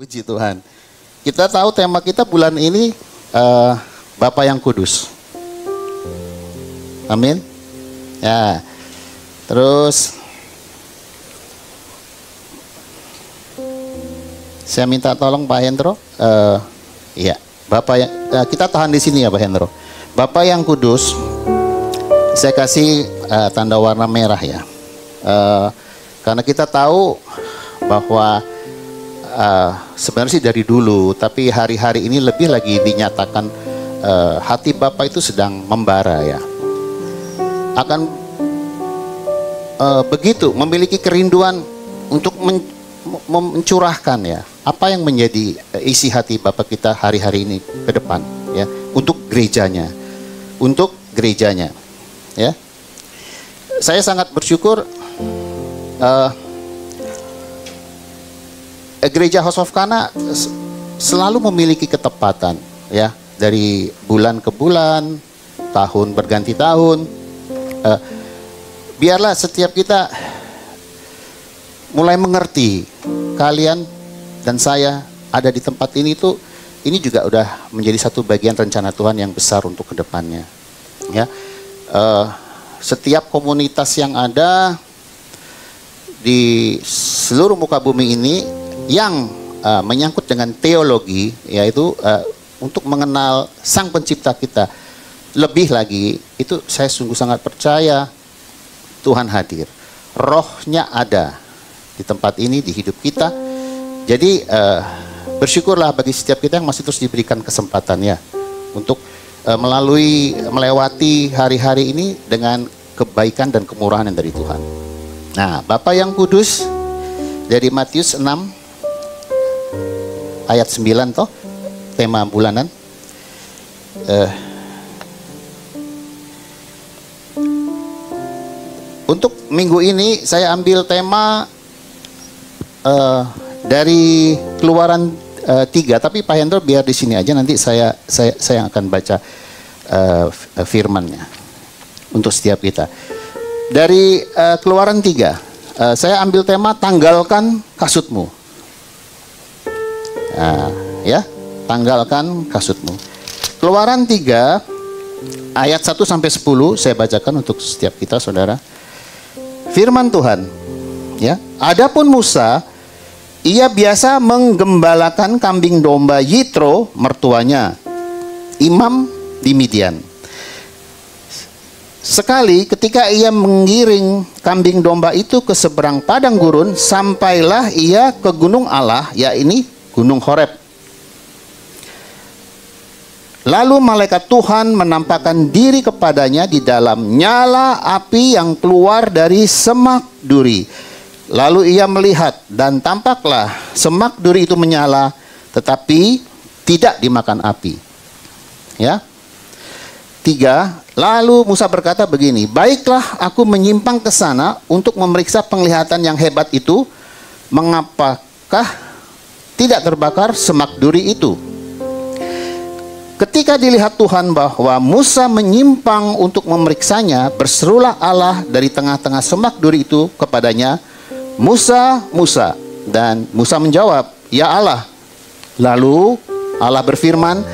Puji Tuhan. Kita tahu tema kita bulan ini Bapa yang Kudus. Amin. Ya. Terus saya minta tolong Pak Hendro. Iya, Bapak yang kita tahan di sini ya Pak Hendro. Bapa yang Kudus. Saya kasih tanda warna merah ya. Karena kita tahu bahwa sebenarnya sih dari dulu, tapi hari-hari ini lebih lagi dinyatakan hati Bapa itu sedang membara ya. Akan begitu memiliki kerinduan untuk mencurahkan ya. Apa yang menjadi isi hati Bapa kita hari-hari ini ke depan ya, untuk gerejanya. Untuk gerejanya ya. Saya sangat bersyukur Gereja House of Kana selalu memiliki ketepatan ya, dari bulan ke bulan, tahun berganti tahun. Biarlah setiap kita mulai mengerti, kalian dan saya ada di tempat ini tuh, ini juga udah menjadi satu bagian rencana Tuhan yang besar untuk kedepannya. Ya, setiap komunitas yang ada di seluruh muka bumi ini yang menyangkut dengan teologi, yaitu untuk mengenal Sang Pencipta kita lebih lagi, itu saya sungguh sangat percaya Tuhan hadir, Rohnya ada di tempat ini, di hidup kita. Jadi bersyukurlah bagi setiap kita yang masih terus diberikan kesempatan ya, untuk melewati hari-hari ini dengan kebaikan dan kemurahan yang dari Tuhan. Nah, Bapa yang Kudus dari Matius 6 ayat 9 toh, tema bulanan. Untuk minggu ini saya ambil tema dari Keluaran 3, tapi Pak Hendro biar di sini aja, nanti saya yang akan baca firman-Nya untuk setiap kita. Dari Keluaran 3, saya ambil tema tanggalkan kasutmu. Nah, ya, tanggalkan kasutmu. Keluaran 3 ayat 1 sampai 10 saya bacakan untuk setiap kita, Saudara. Firman Tuhan, ya. Adapun Musa, ia biasa menggembalakan kambing domba Yitro, mertuanya, imam di Midian. Sekali ketika ia mengiring kambing domba itu ke seberang padang gurun, sampailah ia ke gunung Allah, yakni Gunung Horeb. Lalu malaikat Tuhan menampakkan diri kepadanya di dalam nyala api yang keluar dari semak duri. Lalu ia melihat, dan tampaklah semak duri itu menyala, tetapi tidak dimakan api. Ya. 3. Lalu Musa berkata begini, baiklah aku menyimpang ke sana untuk memeriksa penglihatan yang hebat itu, mengapakah tidak terbakar semak duri itu. Ketika dilihat Tuhan bahwa Musa menyimpang untuk memeriksanya, berserulah Allah dari tengah-tengah semak duri itu kepadanya, Musa, Musa. Dan Musa menjawab, ya Allah. Lalu Allah berfirman,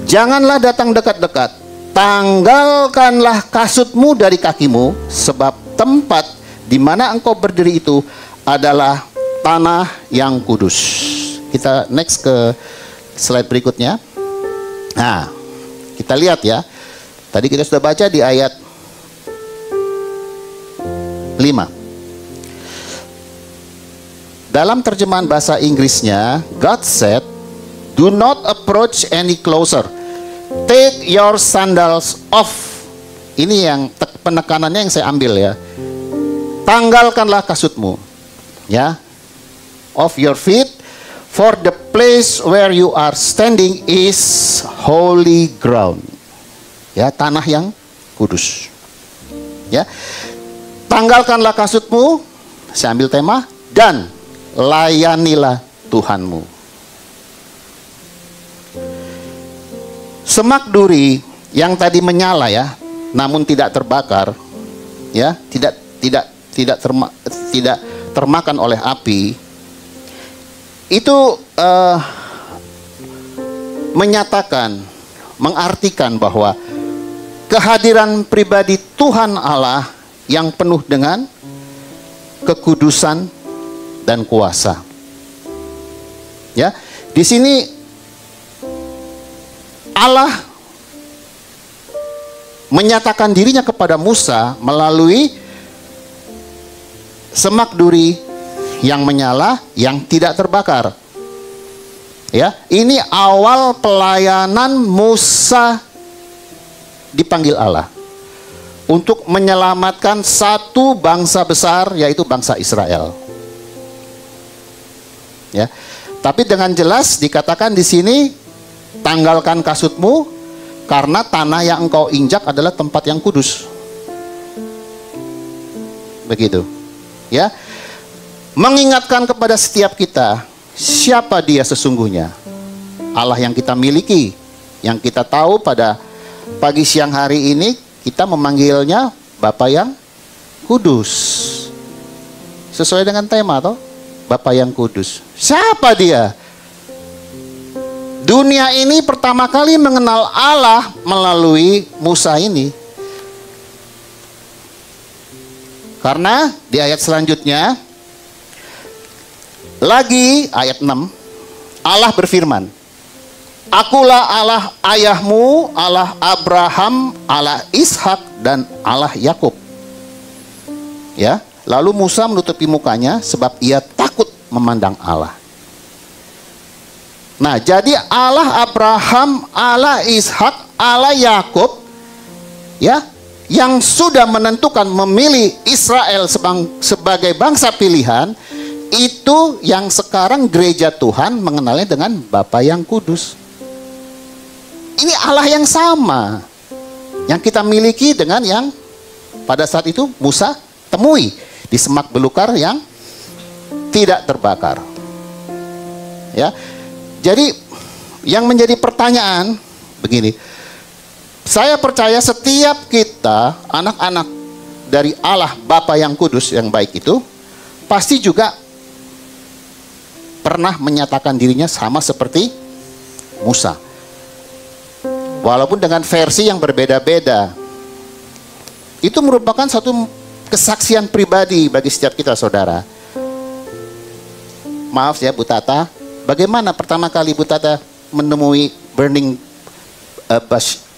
janganlah datang dekat-dekat, tanggalkanlah kasutmu dari kakimu, sebab tempat di mana engkau berdiri itu adalah tanah yang kudus. Kita next ke slide berikutnya. Nah, kita lihat ya. Tadi kita sudah baca di ayat 5. Dalam terjemahan bahasa Inggrisnya, God said, do not approach any closer. Take your sandals off. Ini yang penekanannya yang saya ambil ya. Tanggalkanlah kasutmu. Ya. Off your feet. For the place where you are standing is holy ground. Ya, tanah yang kudus. Ya. Tanggalkanlah kasutmu, saya ambil tema, dan layanilah Tuhanmu. Semak duri yang tadi menyala ya, namun tidak terbakar, ya, tidak termakan oleh api. Itu menyatakan, mengartikan bahwa kehadiran pribadi Tuhan Allah yang penuh dengan kekudusan dan kuasa. Ya, di sini Allah menyatakan dirinya kepada Musa melalui semak duri yang menyala, yang tidak terbakar. Ya, ini awal pelayanan Musa dipanggil Allah untuk menyelamatkan satu bangsa besar, yaitu bangsa Israel. Ya, tapi dengan jelas dikatakan di sini, tanggalkan kasutmu, karena tanah yang engkau injak adalah tempat yang kudus. Begitu. Ya, mengingatkan kepada setiap kita siapa dia sesungguhnya. Allah yang kita miliki, yang kita tahu. Pada pagi siang hari ini kita memanggilnya Bapa yang kudus, sesuai dengan tema toh, Bapa yang kudus. Siapa dia? Dunia ini pertama kali mengenal Allah melalui Musa ini. Karena di ayat selanjutnya lagi, ayat 6, Allah berfirman, Akulah Allah ayahmu, Allah Abraham, Allah Ishak, dan Allah Yakub. Ya, lalu Musa menutupi mukanya sebab ia takut memandang Allah. Nah, jadi Allah Abraham, Allah Ishak, Allah Yakub, ya, yang sudah menentukan memilih Israel sebagai bangsa pilihan, itu yang sekarang gereja Tuhan mengenalnya dengan Bapa yang kudus. Ini Allah yang sama yang kita miliki dengan yang pada saat itu Musa temui di semak belukar yang tidak terbakar. Ya. Jadi yang menjadi pertanyaan begini. Saya percaya setiap kita anak-anak dari Allah Bapa yang kudus yang baik itu pasti juga pernah menyatakan dirinya sama seperti Musa. Walaupun dengan versi yang berbeda-beda. Itu merupakan satu kesaksian pribadi bagi setiap kita, saudara. Maaf ya Bu Tata, bagaimana pertama kali Bu Tata menemui burning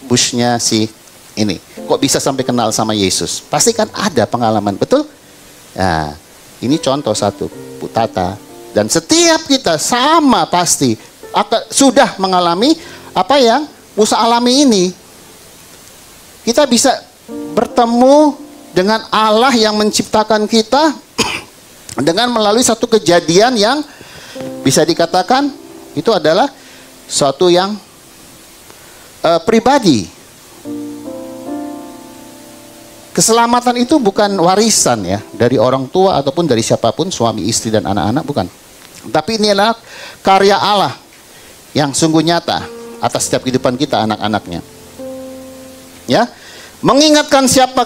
bush-nya si ini? Kok bisa sampai kenal sama Yesus? Pasti kan ada pengalaman, betul? Nah, ini contoh satu, Bu Tata. Dan setiap kita sama pasti sudah mengalami apa yang Musa alami ini. Kita bisa bertemu dengan Allah yang menciptakan kita dengan melalui satu kejadian yang bisa dikatakan itu adalah suatu yang pribadi. Keselamatan itu bukan warisan ya dari orang tua ataupun dari siapapun, suami, istri, dan anak-anak, bukan. Tapi ini adalah karya Allah yang sungguh nyata atas setiap kehidupan kita, anak-anaknya. Ya, mengingatkan siapa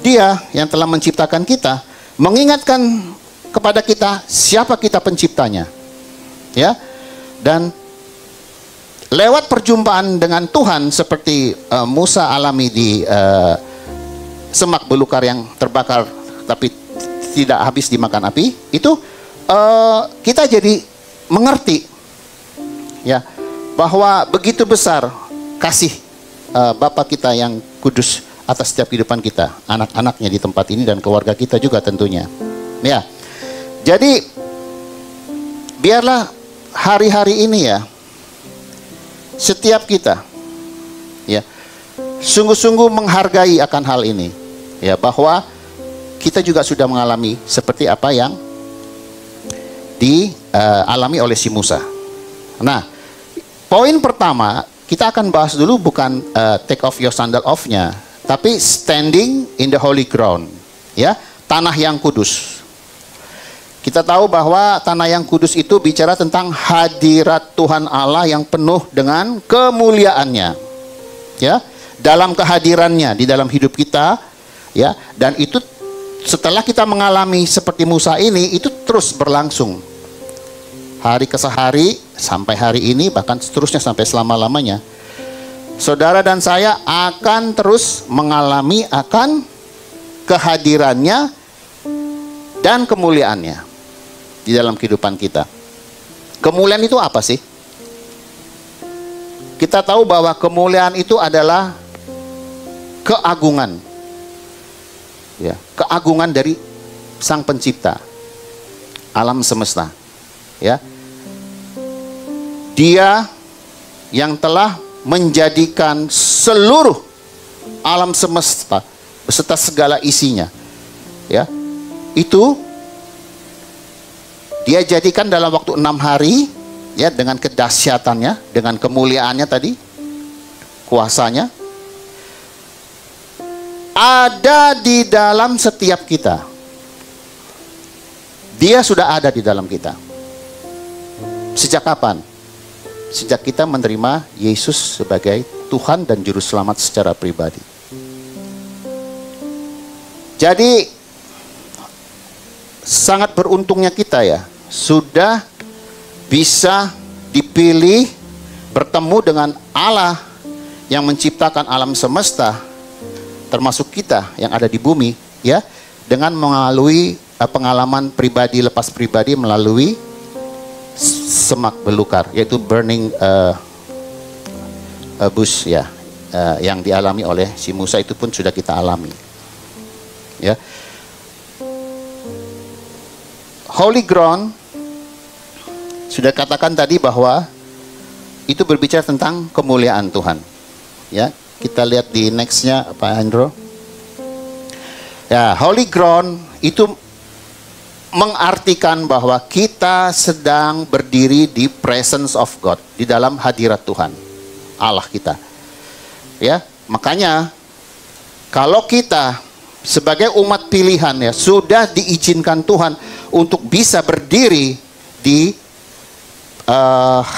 Dia yang telah menciptakan kita, mengingatkan kepada kita siapa kita penciptanya. Ya, dan lewat perjumpaan dengan Tuhan seperti Musa alami di semak belukar yang terbakar tapi tidak habis dimakan api, itu kita jadi mengerti ya bahwa begitu besar kasih Bapa kita yang kudus atas setiap kehidupan kita, anak-anaknya di tempat ini dan keluarga kita juga tentunya. Ya, jadi biarlah hari-hari ini ya, setiap kita ya sungguh-sungguh menghargai akan hal ini ya, bahwa kita juga sudah mengalami seperti apa yang dialami oleh si Musa. Nah, poin pertama kita akan bahas dulu bukan take off your sandal off-nya, tapi standing in the holy ground, ya, tanah yang kudus. Kita tahu bahwa tanah yang kudus itu bicara tentang hadirat Tuhan Allah yang penuh dengan kemuliaannya, ya, dalam kehadirannya di dalam hidup kita, ya, dan itu setelah kita mengalami seperti Musa ini, itu terus berlangsung. hari ke hari sampai hari ini, bahkan seterusnya sampai selama-lamanya, saudara dan saya akan terus mengalami akan kehadirannya dan kemuliaannya di dalam kehidupan kita. Kemuliaan itu apa sih? Kita tahu bahwa kemuliaan itu adalah keagungan. Ya, keagungan dari Sang Pencipta alam semesta. Ya. Dia yang telah menjadikan seluruh alam semesta beserta segala isinya. Ya. Itu Dia jadikan dalam waktu 6 hari, ya, dengan kedahsyatannya, dengan kemuliaannya tadi, kuasanya, ada di dalam setiap kita. Dia sudah ada di dalam kita. Sejak kapan? Sejak kita menerima Yesus sebagai Tuhan dan Juru Selamat secara pribadi. Jadi, sangat beruntungnya kita, ya, sudah bisa dipilih bertemu dengan Allah yang menciptakan alam semesta, termasuk kita yang ada di bumi, ya, dengan melalui pengalaman pribadi, lepas pribadi, melalui semak belukar, yaitu burning bush, ya, yang dialami oleh si Musa. Itu pun sudah kita alami, ya. Holy ground, sudah katakan tadi bahwa itu berbicara tentang kemuliaan Tuhan. Ya, kita lihat di nextnya, Pak Andro. Ya, holy ground itu mengartikan bahwa kita sedang berdiri di presence of God, di dalam hadirat Tuhan, Allah kita. Ya, makanya kalau kita sebagai umat pilihan, ya, sudah diizinkan Tuhan untuk bisa berdiri di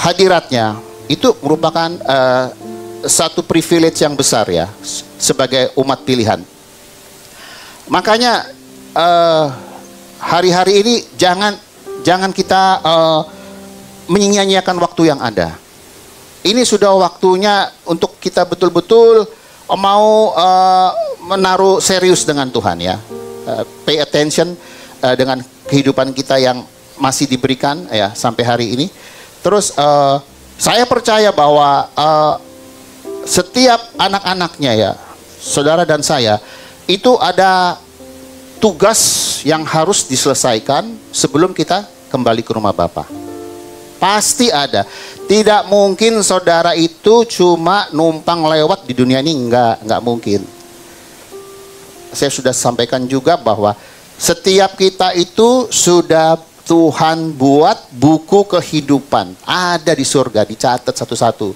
hadiratnya, itu merupakan satu privilege yang besar, ya, sebagai umat pilihan. Makanya hari-hari ini jangan kita menyia-nyiakan waktu yang ada. Ini sudah waktunya untuk kita betul-betul mau menaruh serius dengan Tuhan, ya. Pay attention dengan kehidupan kita yang masih diberikan, ya, sampai hari ini. Terus saya percaya bahwa setiap anak-anaknya, ya, saudara dan saya, itu ada tugas yang harus diselesaikan sebelum kita kembali ke rumah Bapa. Pasti ada. Tidak mungkin saudara itu cuma numpang lewat di dunia ini, enggak mungkin. Saya sudah sampaikan juga bahwa setiap kita itu sudah Tuhan buat buku kehidupan, ada di surga, dicatat satu-satu.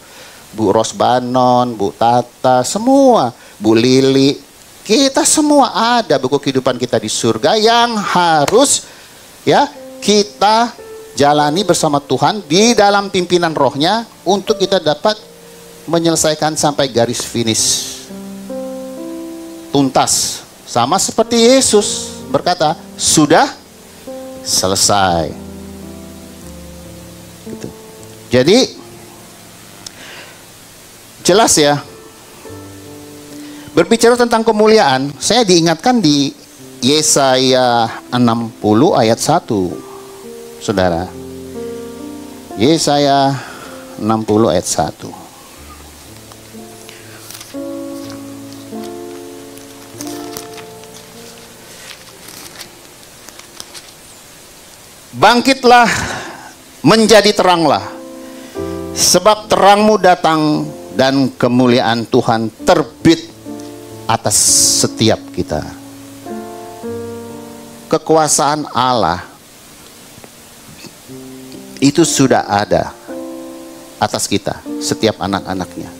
Bu Rosbanon, Bu Tata, semua, Bu Lili, kita semua ada buku kehidupan kita di surga yang harus, ya, kita jalani bersama Tuhan di dalam pimpinan rohnya untuk kita dapat menyelesaikan sampai garis finish. Tuntas. Sama seperti Yesus berkata, sudah selesai. Gitu. Jadi jelas, ya. Berbicara tentang kemuliaan, saya diingatkan di Yesaya 60 ayat 1. Saudara. Yesaya 60 ayat 1. Bangkitlah, menjadi teranglah, sebab terangmu datang dan kemuliaan Tuhan terbit atas setiap kita. Kekuasaan Allah itu sudah ada atas kita, setiap anak-anaknya.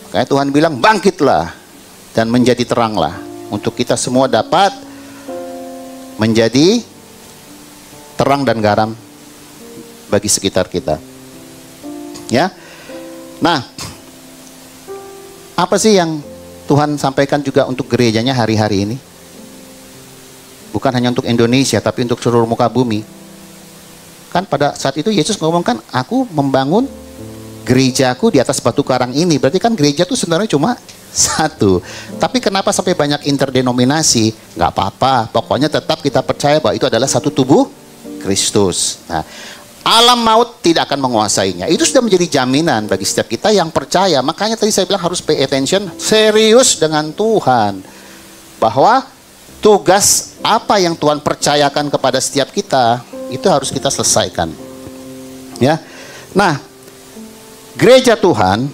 Makanya Tuhan bilang, bangkitlah dan menjadi teranglah, untuk kita semua dapat menjadi terang dan garam bagi sekitar kita. Ya. Nah, apa sih yang Tuhan sampaikan juga untuk gerejanya hari-hari ini? Bukan hanya untuk Indonesia, tapi untuk seluruh muka bumi. Kan pada saat itu Yesus ngomongkan, aku membangun gerejaku di atas batu karang ini. Berarti kan gereja itu sebenarnya cuma satu. Tapi kenapa sampai banyak interdenominasi? Nggak apa-apa, pokoknya tetap kita percaya bahwa itu adalah satu tubuh Kristus. Nah, alam maut tidak akan menguasainya. Itu sudah menjadi jaminan bagi setiap kita yang percaya. Makanya tadi saya bilang harus pay attention, serius dengan Tuhan. Bahwa tugas apa yang Tuhan percayakan kepada setiap kita, itu harus kita selesaikan. Ya. Nah, gereja Tuhan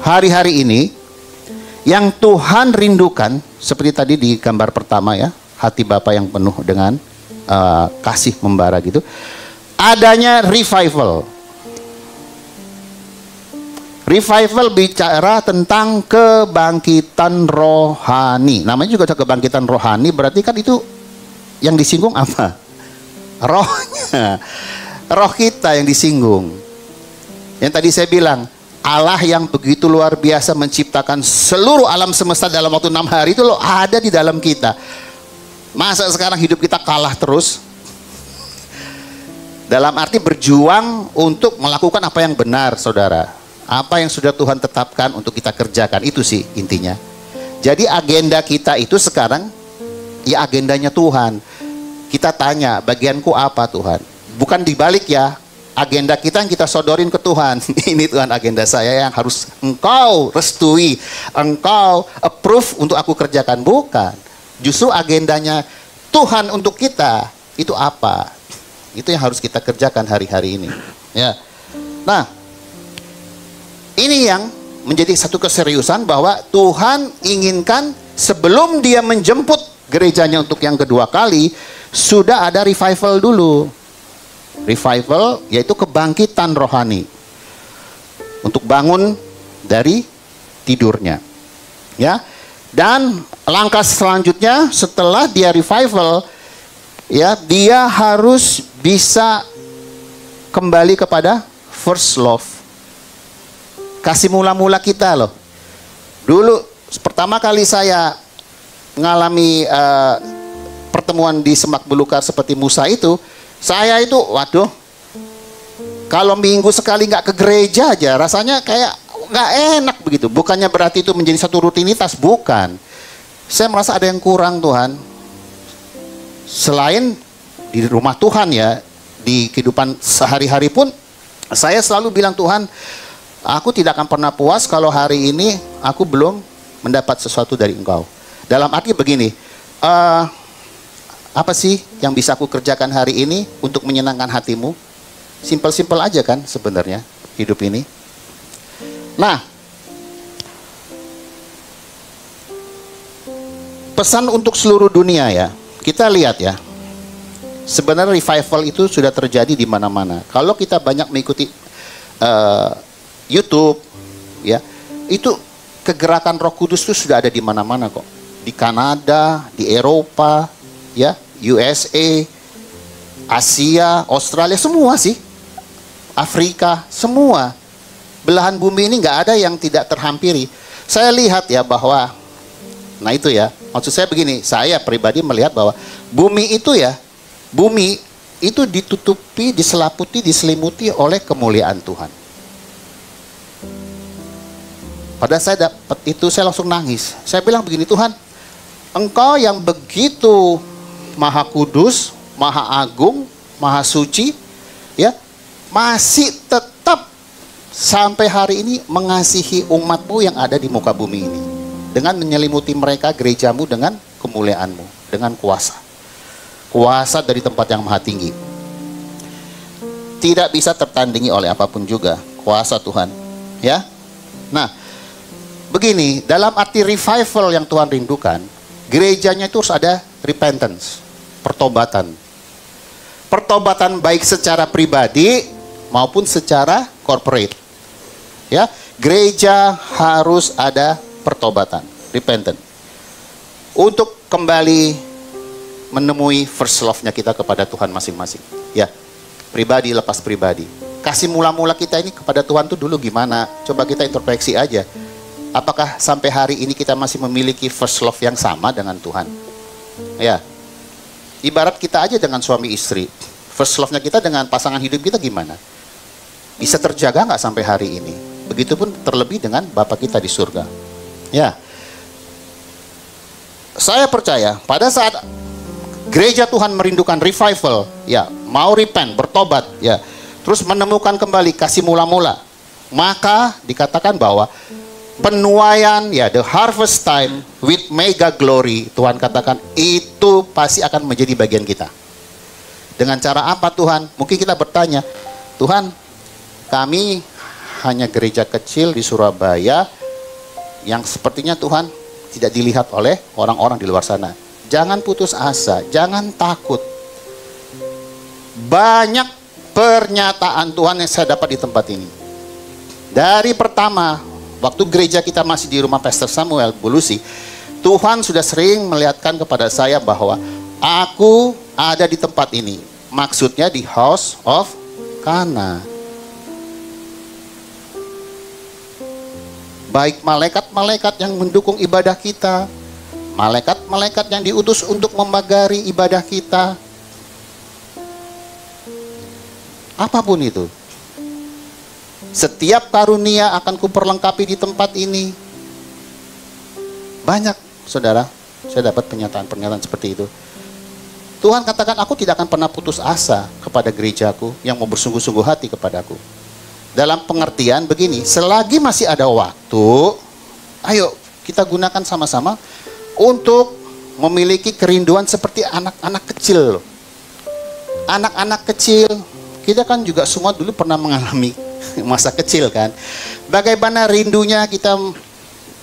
hari-hari ini yang Tuhan rindukan, seperti tadi di gambar pertama ya, hati Bapa yang penuh dengan kasih membara gitu. Adanya revival. Revival bicara tentang kebangkitan rohani. Namanya juga kebangkitan rohani, berarti kan itu yang disinggung apa? Rohnya. Roh kita yang disinggung. Yang tadi saya bilang, Allah yang begitu luar biasa menciptakan seluruh alam semesta dalam waktu 6 hari itu loh ada di dalam kita. Masa sekarang hidup kita kalah terus? Dalam arti berjuang untuk melakukan apa yang benar, saudara. Apa yang sudah Tuhan tetapkan untuk kita kerjakan, itu sih intinya. Jadi agenda kita itu sekarang, ya agendanya Tuhan. Kita tanya, bagianku apa Tuhan? Bukan dibalik ya, agenda kita yang kita sodorin ke Tuhan. Ini Tuhan agenda saya yang harus engkau restui, engkau approve untuk aku kerjakan. Bukan. Justru agendanya Tuhan untuk kita, itu apa? Itu yang harus kita kerjakan hari-hari ini. Ya. Nah, ini yang menjadi satu keseriusan bahwa Tuhan inginkan sebelum dia menjemput gerejanya untuk yang kedua kali, sudah ada revival dulu. Revival yaitu kebangkitan rohani. Untuk bangun dari tidurnya. Ya. Dan langkah selanjutnya setelah dia revival, ya, dia harus bisa kembali kepada first love. Kasih mula-mula kita loh. Dulu pertama kali saya mengalami pertemuan di Semak Belukar seperti Musa itu, saya itu waduh, kalau minggu sekali nggak ke gereja aja rasanya kayak nggak enak begitu. Bukannya berarti itu menjadi satu rutinitas, bukan. Saya merasa ada yang kurang Tuhan. Selain di rumah Tuhan ya, di kehidupan sehari-hari pun saya selalu bilang, Tuhan, aku tidak akan pernah puas kalau hari ini aku belum mendapat sesuatu dari Engkau. Dalam arti begini, apa sih yang bisa aku kerjakan hari ini untuk menyenangkan hatimu? Simpel-simpel aja kan sebenarnya hidup ini. Nah, pesan untuk seluruh dunia ya. Kita lihat ya, sebenarnya revival itu sudah terjadi di mana-mana. Kalau kita banyak mengikuti YouTube, ya, itu kegerakan Roh Kudus itu sudah ada di mana-mana kok. Di Kanada, di Eropa, ya, USA, Asia, Australia, semua sih. Afrika, semua. Belahan bumi ini nggak ada yang tidak terhampiri. Saya lihat ya bahwa, nah itu ya, maksud saya begini, saya pribadi melihat bahwa bumi itu ya, bumi itu ditutupi, diselaputi, diselimuti oleh kemuliaan Tuhan. Pada saya dapat itu, saya langsung nangis. Saya bilang begini, Tuhan, Engkau yang begitu maha kudus, maha agung, maha suci, ya, masih tetap sampai hari ini mengasihi umat-Mu yang ada di muka bumi ini. Dengan menyelimuti mereka, gerejamu, dengan kemuliaan-Mu, dengan kuasa. Kuasa dari tempat yang maha tinggi. Tidak bisa tertandingi oleh apapun juga, kuasa Tuhan. Ya. Nah, begini, dalam arti revival yang Tuhan rindukan, gerejanya itu harus ada repentance, pertobatan. Pertobatan baik secara pribadi maupun secara corporate. Ya, gereja harus ada pertobatan, repentant. Untuk kembali menemui first love-nya kita kepada Tuhan masing-masing. Ya, pribadi lepas pribadi. Kasih mula-mula kita ini kepada Tuhan tuh dulu gimana? Coba kita introspeksi aja. Apakah sampai hari ini kita masih memiliki first love yang sama dengan Tuhan? Ya, ibarat kita aja dengan suami istri. First love-nya kita dengan pasangan hidup kita gimana? Bisa terjaga nggak sampai hari ini? Begitupun terlebih dengan Bapa kita di surga. Ya, saya percaya pada saat gereja Tuhan merindukan revival, ya, mau repent, bertobat, ya, terus menemukan kembali kasih mula-mula, maka dikatakan bahwa penuaian, ya, the harvest time with mega glory, Tuhan katakan itu pasti akan menjadi bagian kita. Dengan cara apa Tuhan? Mungkin kita bertanya, Tuhan, kami hanya gereja kecil di Surabaya yang sepertinya Tuhan tidak dilihat oleh orang-orang di luar sana. Jangan putus asa, jangan takut. Banyak pernyataan Tuhan yang saya dapat di tempat ini. Dari pertama, waktu gereja kita masih di rumah Pastor Samuel Bulusi, Tuhan sudah sering melihatkan kepada saya bahwa aku ada di tempat ini. Maksudnya di House of Kana. Baik malaikat-malaikat yang mendukung ibadah kita, malaikat-malaikat yang diutus untuk memagari ibadah kita, apapun itu, setiap karunia akan kuperlengkapi di tempat ini. Banyak, saudara, saya dapat pernyataan-pernyataan seperti itu. Tuhan katakan, aku tidak akan pernah putus asa kepada gerejaku yang mau bersungguh-sungguh hati kepadaku. Dalam pengertian begini, selagi masih ada waktu, ayo kita gunakan sama-sama untuk memiliki kerinduan seperti anak-anak kecil. Anak-anak kecil, kita kan juga semua dulu pernah mengalami masa kecil kan. Bagaimana rindunya kita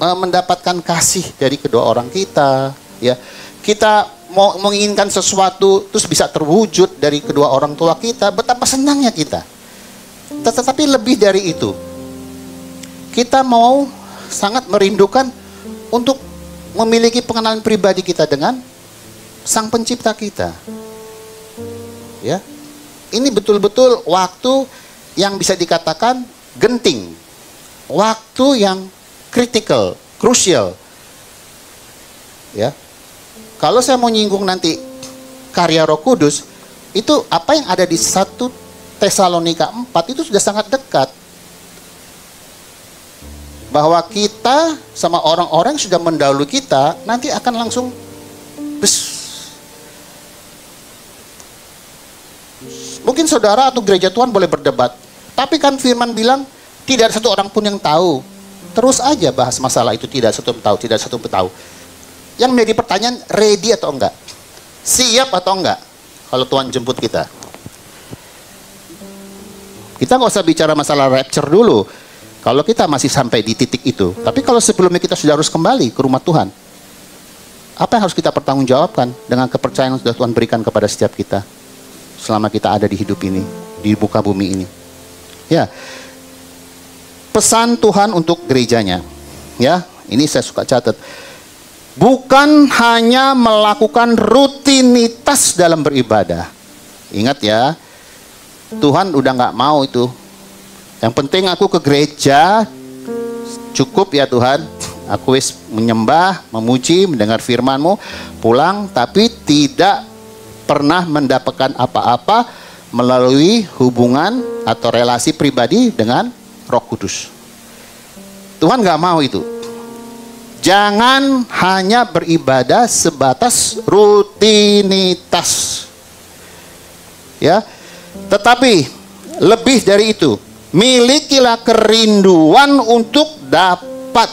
mendapatkan kasih dari kedua orang kita, ya. Kita mau menginginkan sesuatu terus bisa terwujud dari kedua orang tua kita, betapa senangnya kita. Tetapi lebih dari itu, kita mau sangat merindukan untuk memiliki pengenalan pribadi kita dengan Sang Pencipta kita. Ya, ini betul-betul waktu yang bisa dikatakan genting, waktu yang kritikal, krusial. Ya, kalau saya mau nyinggung nanti karya Roh Kudus, itu apa yang ada di 1 Tesalonika 4 itu sudah sangat dekat. Bahwa kita sama orang-orang yang sudah mendahului kita nanti akan langsung Mungkin saudara atau gereja Tuhan boleh berdebat, tapi kan firman bilang tidak ada satu orang pun yang tahu. Terus aja bahas masalah itu, tidak satu tahu, tidak satu tahu. Yang menjadi pertanyaan, ready atau enggak? Siap atau enggak kalau Tuhan jemput kita? Kita nggak usah bicara masalah rapture dulu kalau kita masih sampai di titik itu. Tapi kalau sebelumnya kita sudah harus kembali ke rumah Tuhan, apa yang harus kita pertanggungjawabkan dengan kepercayaan yang sudah Tuhan berikan kepada setiap kita selama kita ada di hidup ini, di muka bumi ini. Ya, pesan Tuhan untuk gerejanya, ya, ini saya suka catat. Bukan hanya melakukan rutinitas dalam beribadah. Ingat ya, Tuhan udah nggak mau itu. Yang penting aku ke gereja, cukup ya Tuhan. Aku wis menyembah, memuji, mendengar firman-Mu, pulang, tapi tidak pernah mendapatkan apa-apa melalui hubungan atau relasi pribadi dengan Roh Kudus. Tuhan nggak mau itu. Jangan hanya beribadah sebatas rutinitas. Ya. Tetapi lebih dari itu, milikilah kerinduan untuk dapat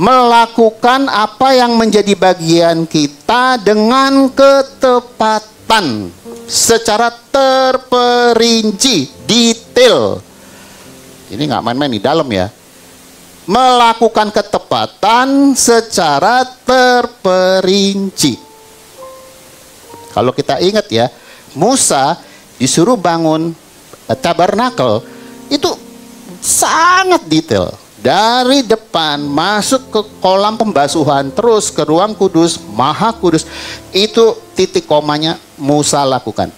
melakukan apa yang menjadi bagian kita dengan ketepatan, secara terperinci, detail. Ini nggak main-main di dalam ya. Melakukan ketepatan secara terperinci. Kalau kita ingat ya, Musa disuruh bangun tabernakel itu sangat detail. Dari depan masuk ke kolam pembasuhan, terus ke ruang kudus, maha kudus, itu titik komanya Musa lakukan.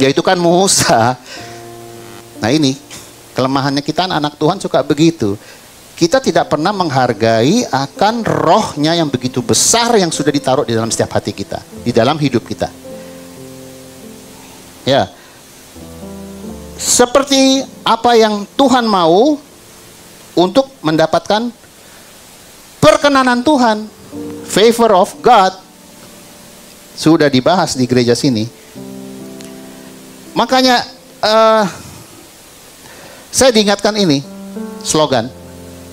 Yaitu kan Musa. Nah ini kelemahannya kita anak Tuhan suka begitu. Kita tidak pernah menghargai akan rohnya yang begitu besar yang sudah ditaruh di dalam setiap hati kita, di dalam hidup kita. Ya. Seperti apa yang Tuhan mau untuk mendapatkan perkenanan Tuhan, favor of God, sudah dibahas di gereja sini. Makanya saya diingatkan ini slogan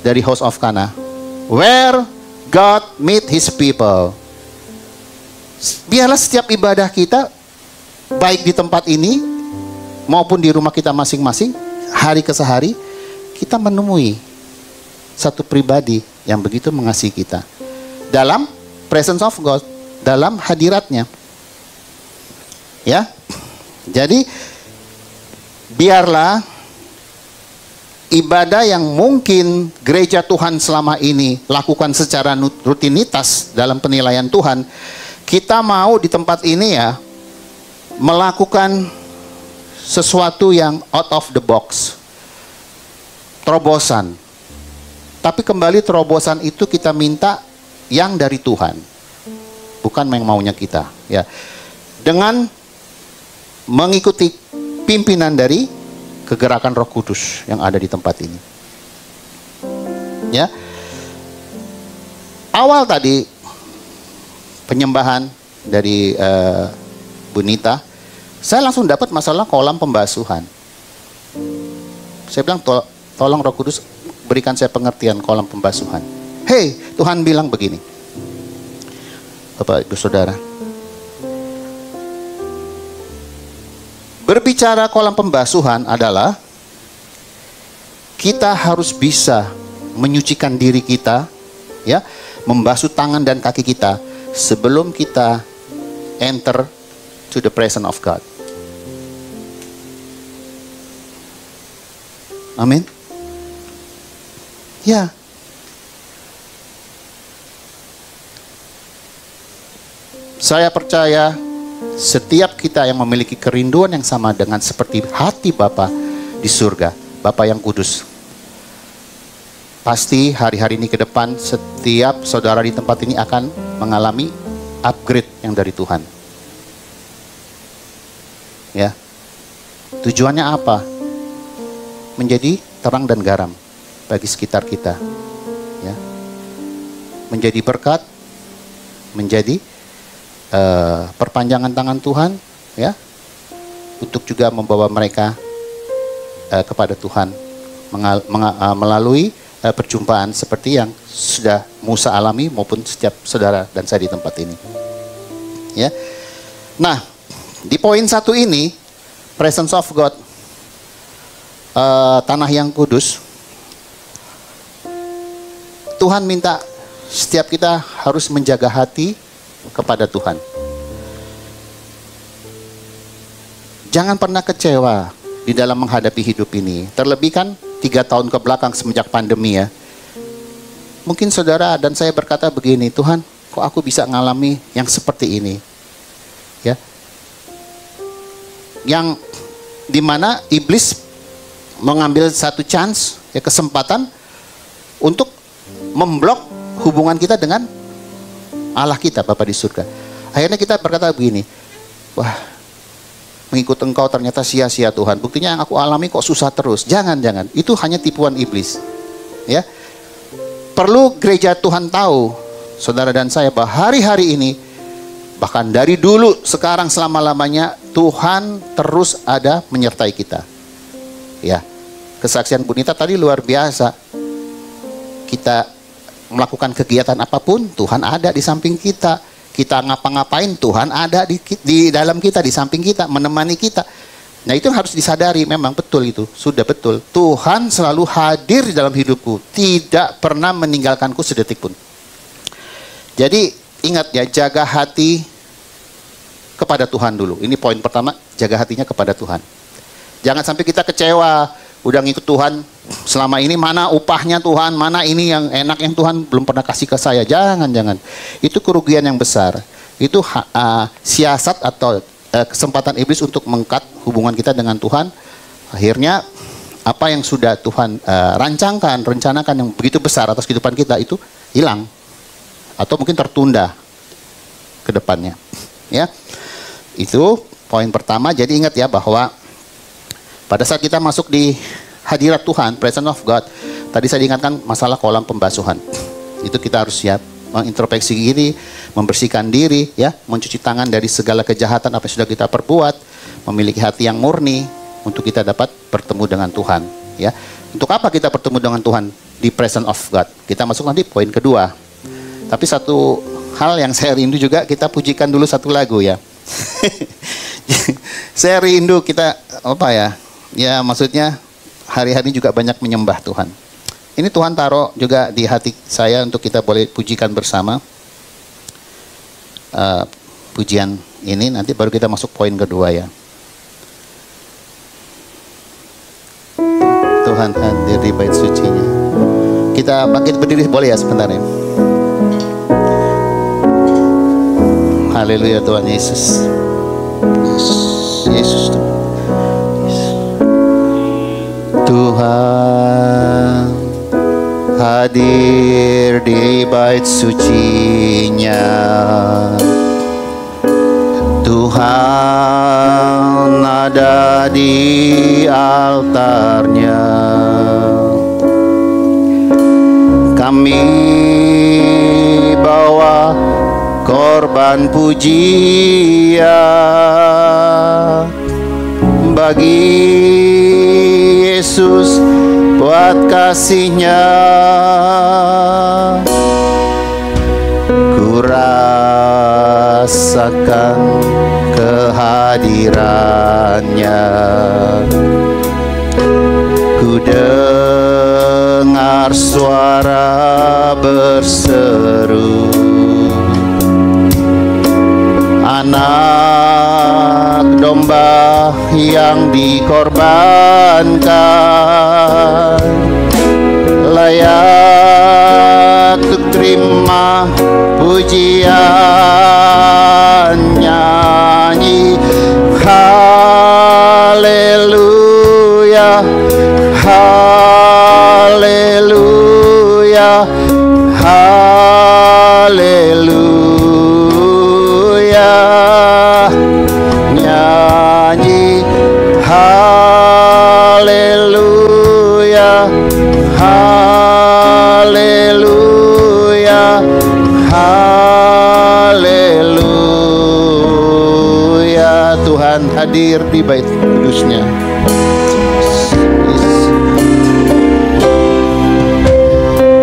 dari House of Kana, where God meet His people. Biarlah setiap ibadah kita, baik di tempat ini maupun di rumah kita masing-masing, hari ke hari, kita menemui satu pribadi yang begitu mengasihi kita dalam presence of God, dalam hadiratnya. Ya, jadi biarlah ibadah yang mungkin gereja Tuhan selama ini lakukan secara rutinitas dalam penilaian Tuhan, kita mau di tempat ini ya melakukan sesuatu yang out of the box, terobosan. Tapi kembali terobosan itu kita minta yang dari Tuhan, bukan yang maunya kita. Ya, dengan mengikuti pimpinan dari kegerakan Roh Kudus yang ada di tempat ini. Ya, awal tadi penyembahan dari Bunita, saya langsung dapat masalah kolam pembasuhan. Saya bilang, tolong Roh Kudus berikan saya pengertian kolam pembasuhan. Hei, Tuhan bilang begini, Bapak Ibu Saudara, berbicara kolam pembasuhan adalah kita harus bisa menyucikan diri kita, ya, membasuh tangan dan kaki kita sebelum kita enter to the presence of God. Amin. Ya. Saya percaya setiap kita yang memiliki kerinduan yang sama dengan seperti hati Bapa di surga, Bapa yang kudus, pasti hari-hari ini ke depan setiap saudara di tempat ini akan mengalami upgrade yang dari Tuhan. Ya. Tujuannya apa? Menjadi terang dan garam bagi sekitar kita. Ya. Menjadi berkat, menjadi perpanjangan tangan Tuhan, ya, untuk juga membawa mereka kepada Tuhan melalui perjumpaan seperti yang sudah Musa alami maupun setiap saudara dan saya di tempat ini. Ya, nah di poin 1 ini, presence of God, tanah yang kudus, Tuhan minta setiap kita harus menjaga hati kepada Tuhan. Jangan pernah kecewa di dalam menghadapi hidup ini. Terlebih kan 3 tahun ke belakang semenjak pandemi ya. Mungkin saudara dan saya berkata begini, Tuhan, kok aku bisa ngalami yang seperti ini? Ya. Yang dimana iblis mengambil satu chance, ya, kesempatan untuk memblok hubungan kita dengan Allah kita, Bapa di surga. Akhirnya kita berkata begini, wah, mengikut Engkau ternyata sia-sia Tuhan. Buktinya yang aku alami kok susah terus. Jangan. Itu hanya tipuan iblis. Ya, perlu gereja Tuhan tahu, saudara dan saya, bahwa hari-hari ini, bahkan dari dulu, sekarang, selama-lamanya, Tuhan terus ada menyertai kita. Ya, kesaksian Bunita tadi luar biasa. Kita melakukan kegiatan apapun, Tuhan ada di samping kita. Kita ngapa-ngapain, Tuhan ada di dalam kita, di samping kita, menemani kita. Nah, itu harus disadari, memang betul itu, sudah betul. Tuhan selalu hadir di dalam hidupku, tidak pernah meninggalkanku sedetik pun. Jadi, ingat ya, jaga hati kepada Tuhan dulu. Ini poin pertama, jaga hatinya kepada Tuhan. Jangan sampai kita kecewa, udah ngikut Tuhan selama ini, mana upahnya Tuhan, mana ini yang enak yang Tuhan belum pernah kasih ke saya. Jangan. Itu kerugian yang besar. Itu siasat atau kesempatan iblis untuk mengkat hubungan kita dengan Tuhan. Akhirnya apa yang sudah Tuhan rancangkan, rencanakan yang begitu besar atas kehidupan kita itu hilang atau mungkin tertunda ke depannya. Ya. Itu poin pertama. Jadi ingat ya bahwa pada saat kita masuk di hadirat Tuhan, presence of God, tadi saya diingatkan masalah kolam pembasuhan. Itu kita harus siap mengintrospeksi diri, membersihkan diri, ya, mencuci tangan dari segala kejahatan apa yang sudah kita perbuat, memiliki hati yang murni untuk kita dapat bertemu dengan Tuhan. Ya, untuk apa kita bertemu dengan Tuhan di presence of God? Kita masuk nanti poin kedua. Tapi satu hal yang saya rindu juga, kita pujikan dulu satu lagu ya. Saya rindu kita apa ya? Ya maksudnya hari-hari juga banyak menyembah Tuhan. Ini Tuhan taruh juga di hati saya untuk kita boleh pujikan bersama. Pujian ini nanti baru kita masuk poin kedua ya. Tuhan hadir di bait sucinya. Kita bangkit berdiri boleh ya sebentar ya. Haleluya Tuhan Yesus. Yesus Tuhan hadir di bait sucinya. Tuhan ada di altarnya. Kami bawa korban pujian bagi Yesus buat kasih-Nya. Ku rasakan kehadirannya, ku dengar suara berseru, anak domba yang dikorbankan, layak untuk terima pujian. Nyanyi haleluya, haleluya, haleluya. Nyanyi haleluya, haleluya, haleluya. Tuhan hadir di bait kudus-Nya.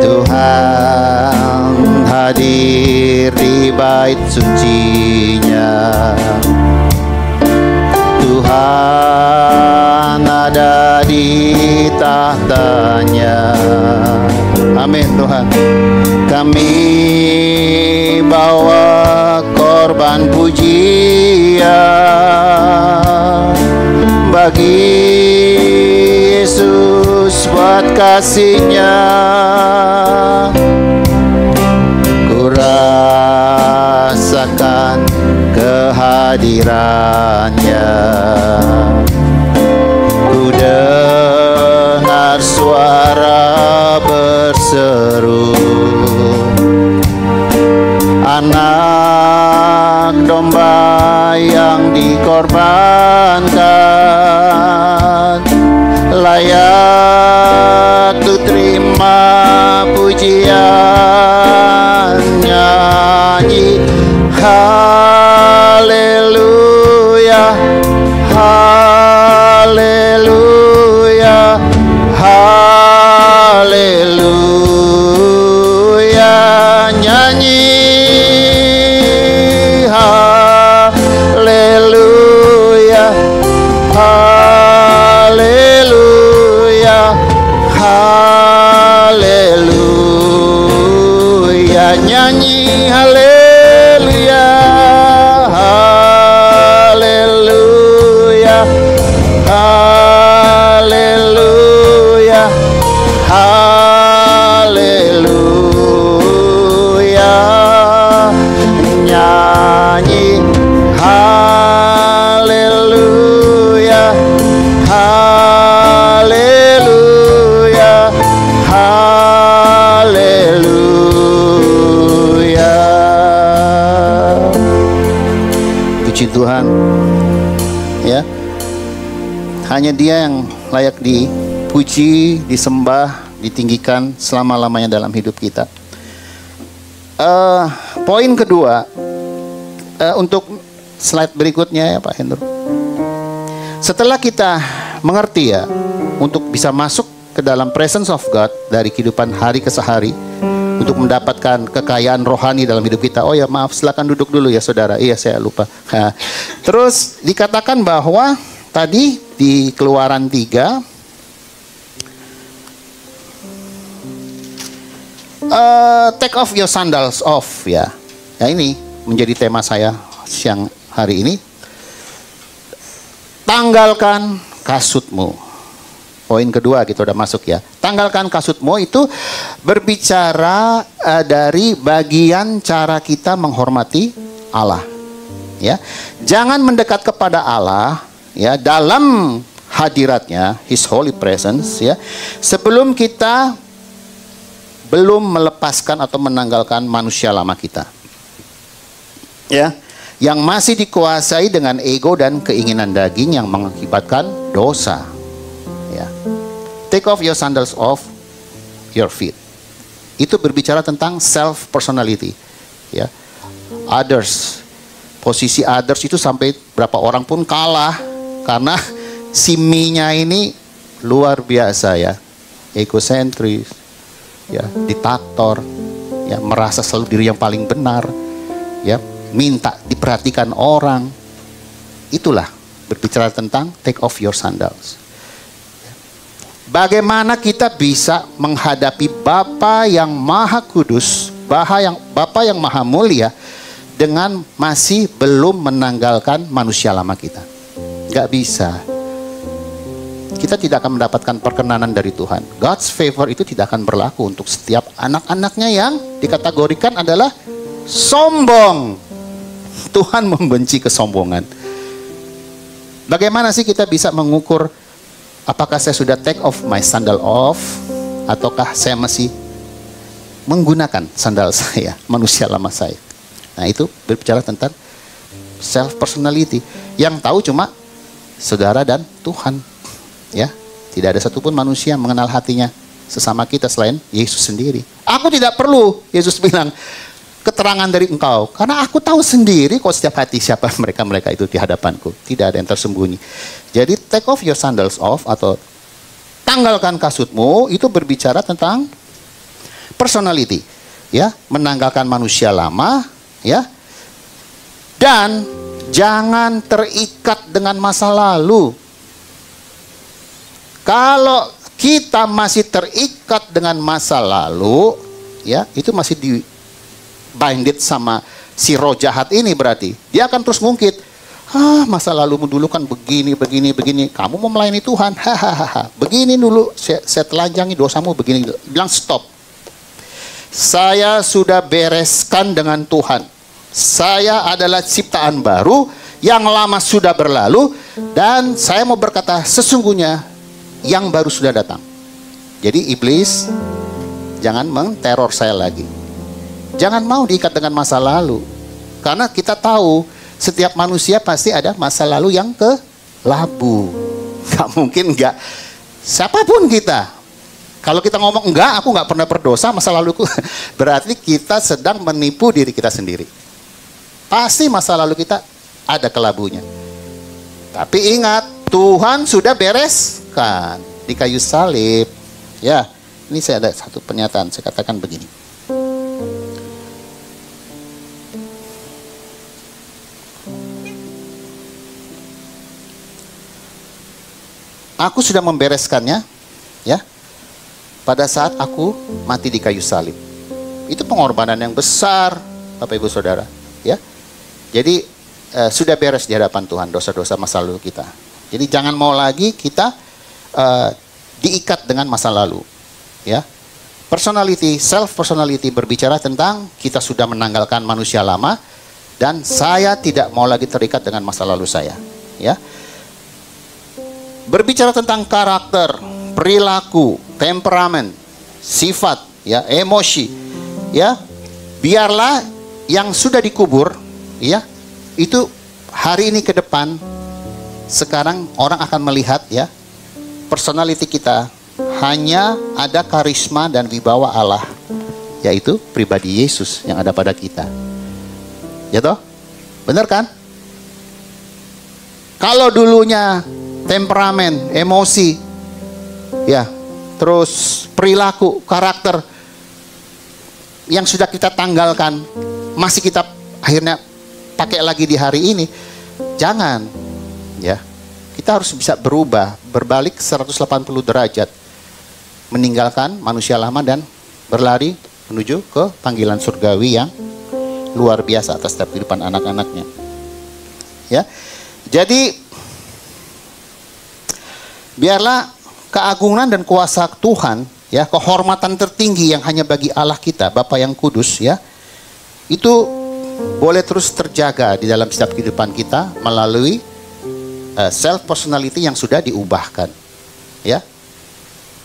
Tuhan hadir di bait suci-Nya. Tuhan ada di tahtanya. Amin Tuhan. Kami bawa korban pujian bagi Yesus buat kasih-Nya. Ku rasakan kehadirannya, ku dengar suara berseru, anak domba yang dikorbankan, layak tu terima pujian. Nyanyi haleluya, haleluya, haleluya. Nyanyi haleluya, haleluya, haleluya. Nyanyi haleluya, haleluya, haleluya, haleluya. Nyanyi haleluya, haleluya, haleluya. Puji Tuhan. Hanya Dia yang layak dipuji, disembah, ditinggikan selama-lamanya dalam hidup kita. Poin kedua, untuk slide berikutnya ya Pak Hendro. Setelah kita mengerti ya, untuk bisa masuk ke dalam presence of God dari kehidupan hari ke hari, untuk mendapatkan kekayaan rohani dalam hidup kita. Oh ya maaf, silakan duduk dulu ya saudara. Iya saya lupa. Terus dikatakan bahwa tadi di Keluaran 3, take off your sandals off ya. Ya ini menjadi tema saya siang hari ini. Tanggalkan kasutmu. Poin kedua kita udah masuk ya. Tanggalkan kasutmu itu berbicara dari bagian cara kita menghormati Allah. Ya, jangan mendekat kepada Allah ya dalam hadiratnya, His Holy Presence ya, sebelum kita belum melepaskan atau menanggalkan manusia lama kita. Ya, yang masih dikuasai dengan ego dan keinginan daging yang mengakibatkan dosa. Ya. Take off your sandals off your feet. Itu berbicara tentang self personality. Ya. Others. Posisi others itu sampai berapa orang pun kalah karena si me-nya ini luar biasa ya. Egosentris. Ya, diktator. Ya, merasa selalu diri yang paling benar. Ya, minta diperhatikan orang. Itulah berbicara tentang take off your sandals. Bagaimana kita bisa menghadapi Bapa yang Maha Kudus, Bapa yang Maha Mulia, dengan masih belum menanggalkan manusia lama kita? Gak bisa. Kita tidak akan mendapatkan perkenanan dari Tuhan. God's favor itu tidak akan berlaku untuk setiap anak-anaknya yang dikategorikan adalah sombong. Tuhan membenci kesombongan. Bagaimana sih kita bisa mengukur apakah saya sudah take off my sandal off, ataukah saya masih menggunakan sandal saya, manusia lama saya? Nah itu berbicara tentang self personality. Yang tahu cuma saudara dan Tuhan. Ya, tidak ada satupun manusia yang mengenal hatinya sesama kita selain Yesus sendiri. Aku tidak perlu, Yesus bilang, keterangan dari engkau, karena aku tahu sendiri kok setiap hati siapa mereka itu di hadapanku. Tidak ada yang tersembunyi. Jadi take off your sandals off atau tanggalkan kasutmu itu berbicara tentang personality, ya, menanggalkan manusia lama, ya, dan jangan terikat dengan masa lalu. Kalau kita masih terikat dengan masa lalu, ya, itu masih di binded sama si roh jahat ini, berarti dia akan terus ngungkit. Masa lalumu dulu kan begini. Kamu mau melayani Tuhan, hahaha. Begini dulu, saya telanjangi dosamu begini. Bilang stop. Saya sudah bereskan dengan Tuhan. Saya adalah ciptaan baru, yang lama sudah berlalu, dan saya mau berkata sesungguhnya yang baru sudah datang. Jadi iblis jangan menteror saya lagi. Jangan mau diikat dengan masa lalu. Karena kita tahu setiap manusia pasti ada masa lalu yang kelabu. Gak mungkin enggak. Siapapun kita. Kalau kita ngomong enggak, aku enggak pernah berdosa masa laluku, berarti kita sedang menipu diri kita sendiri. Pasti masa lalu kita ada kelabunya. Tapi ingat, Tuhan sudah bereskan di kayu salib. Ya, ini saya ada satu pernyataan, saya katakan begini. Aku sudah membereskannya, ya, pada saat aku mati di kayu salib. Itu pengorbanan yang besar, Bapak Ibu Saudara, ya. Jadi sudah beres di hadapan Tuhan dosa-dosa masa lalu kita. Jadi jangan mau lagi kita diikat dengan masa lalu, ya. Personality, self personality berbicara tentang kita sudah menanggalkan manusia lama dan saya tidak mau lagi terikat dengan masa lalu saya, ya. Berbicara tentang karakter, perilaku, temperamen, sifat, ya, emosi, ya. Biarlah yang sudah dikubur, ya, itu hari ini ke depan sekarang orang akan melihat ya, personality kita hanya ada karisma dan wibawa Allah, yaitu pribadi Yesus yang ada pada kita. Ya toh? Benar kan? Kalau dulunya temperamen, emosi, ya, terus perilaku, karakter yang sudah kita tanggalkan, masih kita akhirnya pakai lagi di hari ini, jangan, ya. Kita harus bisa berubah, berbalik 180 derajat, meninggalkan manusia lama dan berlari menuju ke panggilan surgawi yang luar biasa atas setiap kehidupan anak-anaknya. Ya, jadi biarlah keagungan dan kuasa Tuhan, ya, kehormatan tertinggi yang hanya bagi Allah kita, Bapa yang kudus, ya, itu boleh terus terjaga di dalam setiap kehidupan kita melalui self personality yang sudah diubahkan, ya.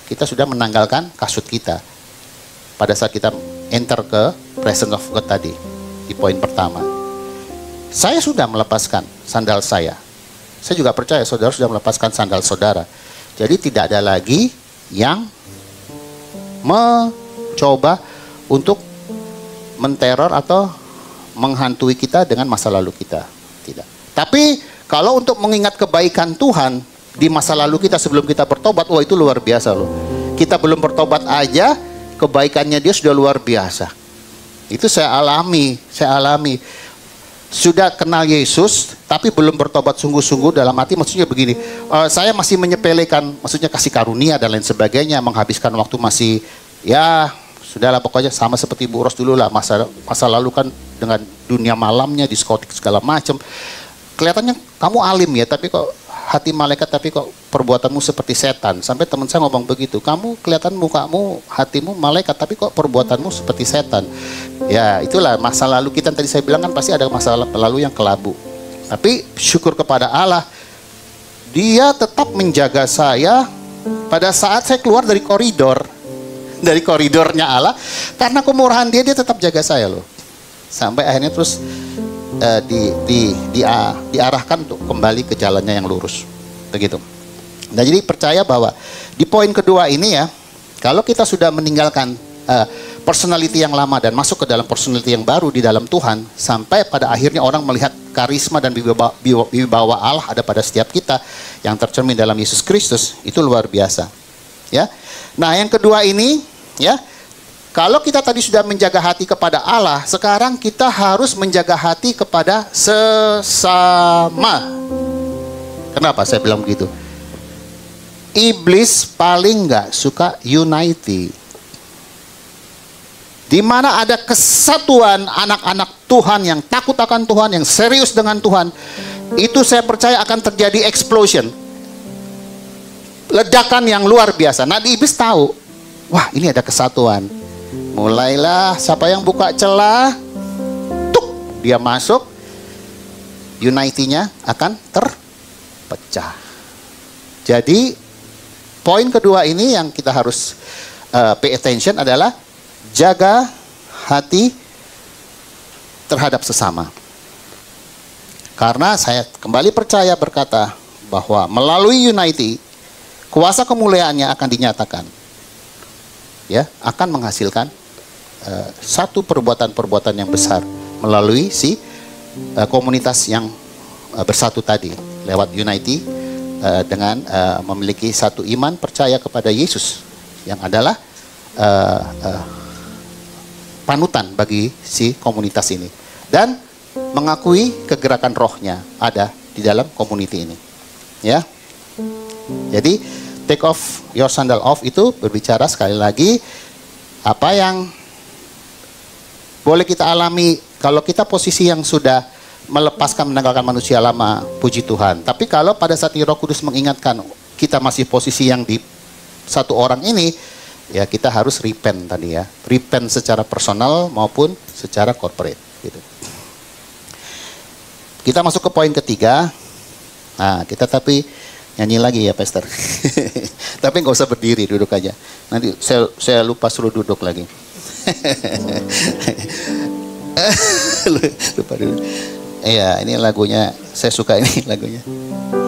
Kita sudah menanggalkan kasut kita pada saat kita enter ke presence of God tadi di poin pertama. Saya sudah melepaskan sandal saya. Saya juga percaya saudara sudah melepaskan sandal saudara. Jadi tidak ada lagi yang mencoba untuk menteror atau menghantui kita dengan masa lalu kita. Tidak. Tapi kalau untuk mengingat kebaikan Tuhan di masa lalu kita sebelum kita bertobat, wah itu luar biasa loh. Kita belum bertobat aja, kebaikannya dia sudah luar biasa. Itu saya alami. Sudah kenal Yesus, tapi belum bertobat sungguh-sungguh, dalam arti maksudnya begini, saya masih menyepelekan, maksudnya kasih karunia dan lain sebagainya, menghabiskan waktu masih, ya sudahlah pokoknya sama seperti Bu Ros dulu lah, masa lalu kan dengan dunia malamnya, diskotik segala macam. Kelihatannya kamu alim ya, tapi kok hati malaikat, tapi kok perbuatanmu seperti setan. Sampai teman saya ngomong begitu, kamu kelihatan mukamu, hatimu malaikat, tapi kok perbuatanmu seperti setan. Ya itulah masa lalu kita, tadi saya bilang kan pasti ada masa lalu yang kelabu. Tapi syukur kepada Allah, Dia tetap menjaga saya pada saat saya keluar dari koridornya Allah. Karena kemurahan Dia tetap jaga saya loh. Sampai akhirnya terus diarahkan untuk kembali ke jalannya yang lurus, begitu. Nah jadi percaya bahwa di poin kedua ini ya, kalau kita sudah meninggalkan personality yang lama dan masuk ke dalam personality yang baru di dalam Tuhan, sampai pada akhirnya orang melihat karisma dan wibawa Allah ada pada setiap kita yang tercermin dalam Yesus Kristus, itu luar biasa. Ya. Nah yang kedua ini, ya. Kalau kita tadi sudah menjaga hati kepada Allah, sekarang kita harus menjaga hati kepada sesama. Kenapa saya bilang begitu? Iblis paling nggak suka unity. Di mana ada kesatuan anak-anak Tuhan yang takut akan Tuhan, yang serius dengan Tuhan, itu saya percaya akan terjadi explosion. Ledakan yang luar biasa. Nah, iblis tahu, wah ini ada kesatuan. Mulailah siapa yang buka celah, tuk, dia masuk, unity-nya akan terpecah. Jadi poin kedua ini yang kita harus pay attention adalah jaga hati terhadap sesama. Karena saya kembali percaya berkata bahwa melalui unity kuasa kemuliaannya akan dinyatakan. Ya, akan menghasilkan satu perbuatan-perbuatan yang besar melalui komunitas yang bersatu tadi lewat unity dengan memiliki satu iman percaya kepada Yesus yang adalah panutan bagi si komunitas ini dan mengakui kegerakan rohnya ada di dalam community ini. Ya, jadi take off your sandal off itu berbicara sekali lagi apa yang boleh kita alami kalau kita posisi yang sudah melepaskan menanggalkan manusia lama, puji Tuhan. Tapi kalau pada saat Roh Kudus mengingatkan kita masih posisi yang di satu orang ini, ya kita harus repent tadi ya. Repent secara personal maupun secara corporate gitu. Kita masuk ke poin ketiga. Nah, kita tapi nyanyi lagi ya, Pastor. Tapi nggak usah berdiri, duduk aja. Nanti saya lupa suruh duduk lagi. Lupa duduk. Iya, ini lagunya. Saya suka ini lagunya.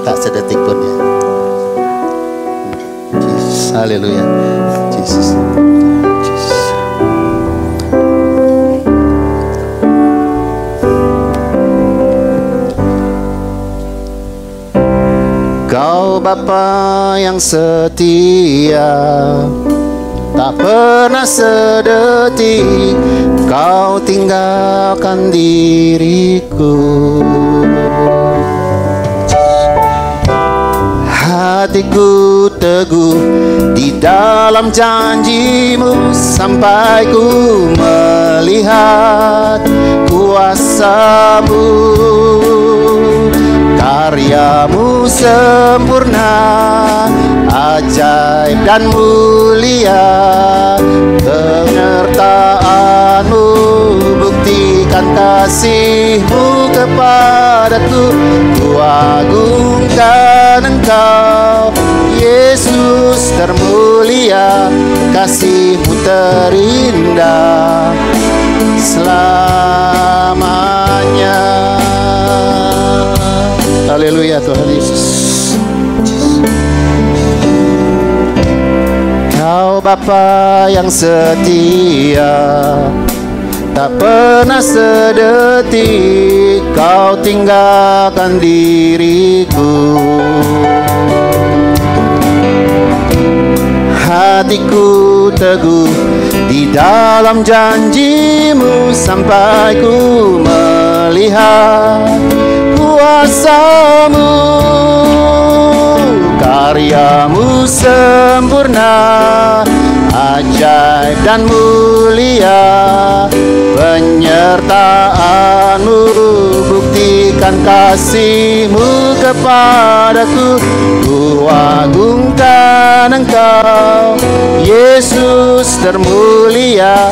Tak sedetik pun ya. Jesus, haleluya. Jesus. Jesus. Kau Bapa yang setia, tak pernah sedetik Kau tinggalkan diriku. Hatiku teguh di dalam janjimu sampai ku melihat kuasamu. Karyamu sempurna, ajaib dan mulia. Penyertaanmu buktikan kasihmu kepadaku. Ku agungkan Engkau, Yesus termulia. Kasihmu terindah selamanya. Haleluya Tuhan Yesus. Kau Bapa yang setia, tak pernah sedetik Kau tinggalkan diriku. Hatiku teguh di dalam janjimu sampai ku melihat kuasamu. Karyamu sempurna, ajaib dan mulia. Penyertaanmu buktikan kasihmu kepadaku. Ku agungkan Engkau, Yesus termulia.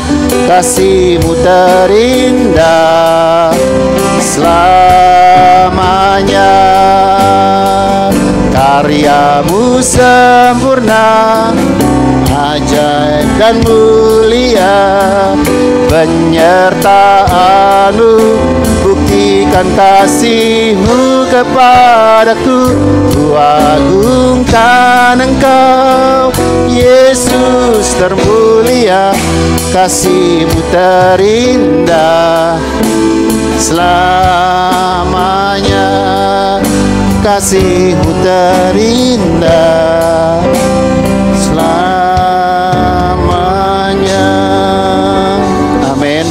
Kasihmu terindah selamanya. Karyamu sempurna, ajaib dan mulia. Penyertaanmu buktikan kasihmu kepadaku. Ku agungkan Engkau, Yesus termulia. Kasihmu terindah selamanya. Kasihmu terindah selamanya. Amin.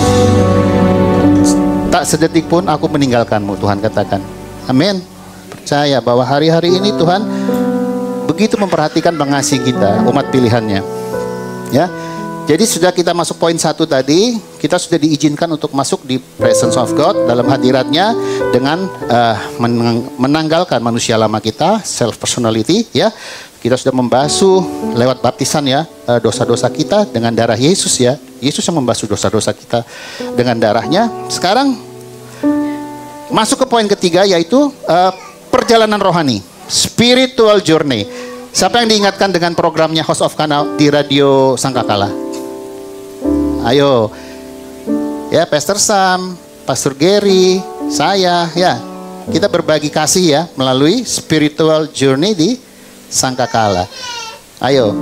Tak sedetik pun aku meninggalkanmu, Tuhan katakan. Amin. Percaya bahwa hari-hari ini Tuhan begitu memperhatikan mengasihi kita, umat pilihannya. Ya. Jadi sudah kita masuk poin 1 tadi, kita sudah diizinkan untuk masuk di presence of God, dalam hadiratnya, dengan menanggalkan manusia lama kita, self personality, ya. Kita sudah membasuh lewat baptisan ya, dosa-dosa kita dengan darah Yesus ya. Yesus yang membasuh dosa-dosa kita dengan darahnya. Sekarang masuk ke poin ketiga, yaitu perjalanan rohani, spiritual journey. Siapa yang diingatkan dengan programnya House of Kana di Radio Sangkakala? Ayo, ya, Pastor Sam, Pastor Gary, saya, ya, kita berbagi kasih ya melalui spiritual journey di Sangkakala. Ayo,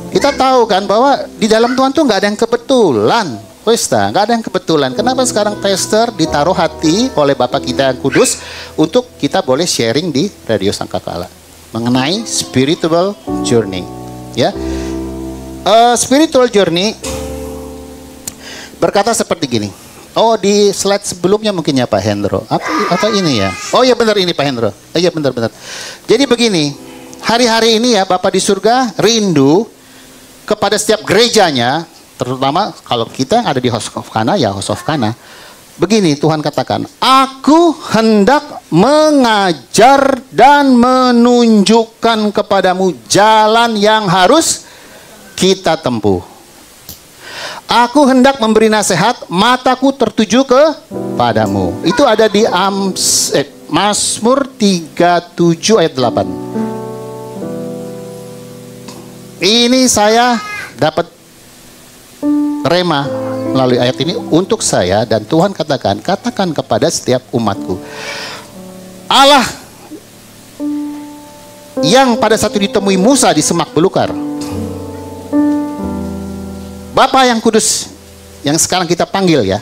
kita tahu kan bahwa di dalam Tuhan tuh nggak ada yang kebetulan, Westa, nggak ada yang kebetulan. Kenapa sekarang Pastor ditaruh hati oleh Bapak kita yang kudus untuk kita boleh sharing di Radio Sangkakala mengenai spiritual journey, ya. Spiritual journey berkata seperti gini. Oh, di slide sebelumnya mungkin ya Pak Hendro. Atau ini ya? Oh ya benar ini Pak Hendro. Oh iya benar. Jadi begini, hari-hari ini ya Bapak di surga rindu kepada setiap gerejanya, terutama kalau kita ada di House of Kana ya House of Kana. Begini Tuhan katakan, aku hendak mengajar dan menunjukkan kepadamu jalan yang harus kita tempuh. Aku hendak memberi nasihat, mataku tertuju kepadamu. Itu ada di Mazmur 37 ayat 8. Ini saya dapat rema melalui ayat ini untuk saya, dan Tuhan katakan kepada setiap umatku. Allah yang pada saat itu ditemui Musa di semak belukar, Bapa yang kudus yang sekarang kita panggil ya,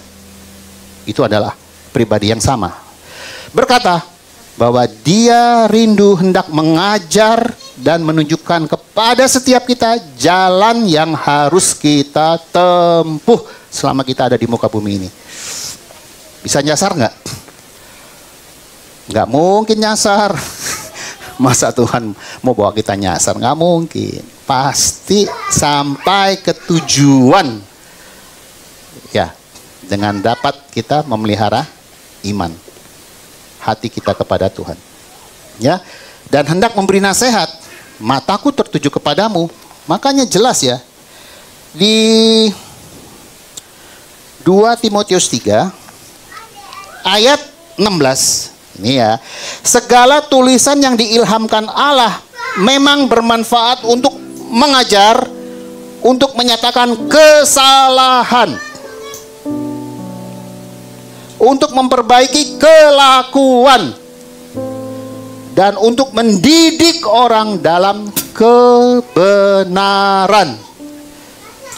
itu adalah pribadi yang sama, berkata bahwa Dia rindu hendak mengajar dan menunjukkan kepada setiap kita jalan yang harus kita tempuh selama kita ada di muka bumi ini. Bisa nyasar nggak? Nggak mungkin nyasar. Masa Tuhan mau bawa kita nyasar? Nggak mungkin. Pasti sampai ke tujuan. Ya, dengan dapat kita memelihara iman hati kita kepada Tuhan. Ya, dan hendak memberi nasihat. Mataku tertuju kepadamu. Makanya jelas ya. Di 2 Timotius 3 ayat 16. Ini ya. Segala tulisan yang diilhamkan Allah memang bermanfaat untuk mengajar, untuk menyatakan kesalahan, untuk memperbaiki kelakuan, dan untuk mendidik orang dalam kebenaran.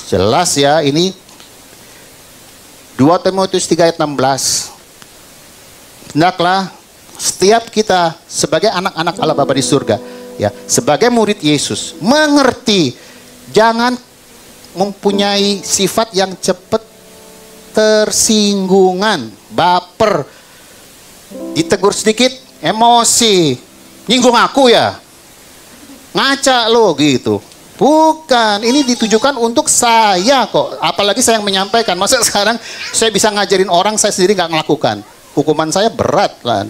Jelas ya, ini 2 Timotius 3 ayat 16. Hendaklah setiap kita sebagai anak-anak Allah Bapa di surga, ya, sebagai murid Yesus, mengerti, jangan mempunyai sifat yang cepat tersinggungan, baper, ditegur sedikit emosi, nyinggung aku ya, ngaca lo gitu. Bukan, ini ditujukan untuk saya kok. Apalagi saya yang menyampaikan. Masa sekarang saya bisa ngajarin orang, saya sendiri nggak melakukan. Hukuman saya berat lah.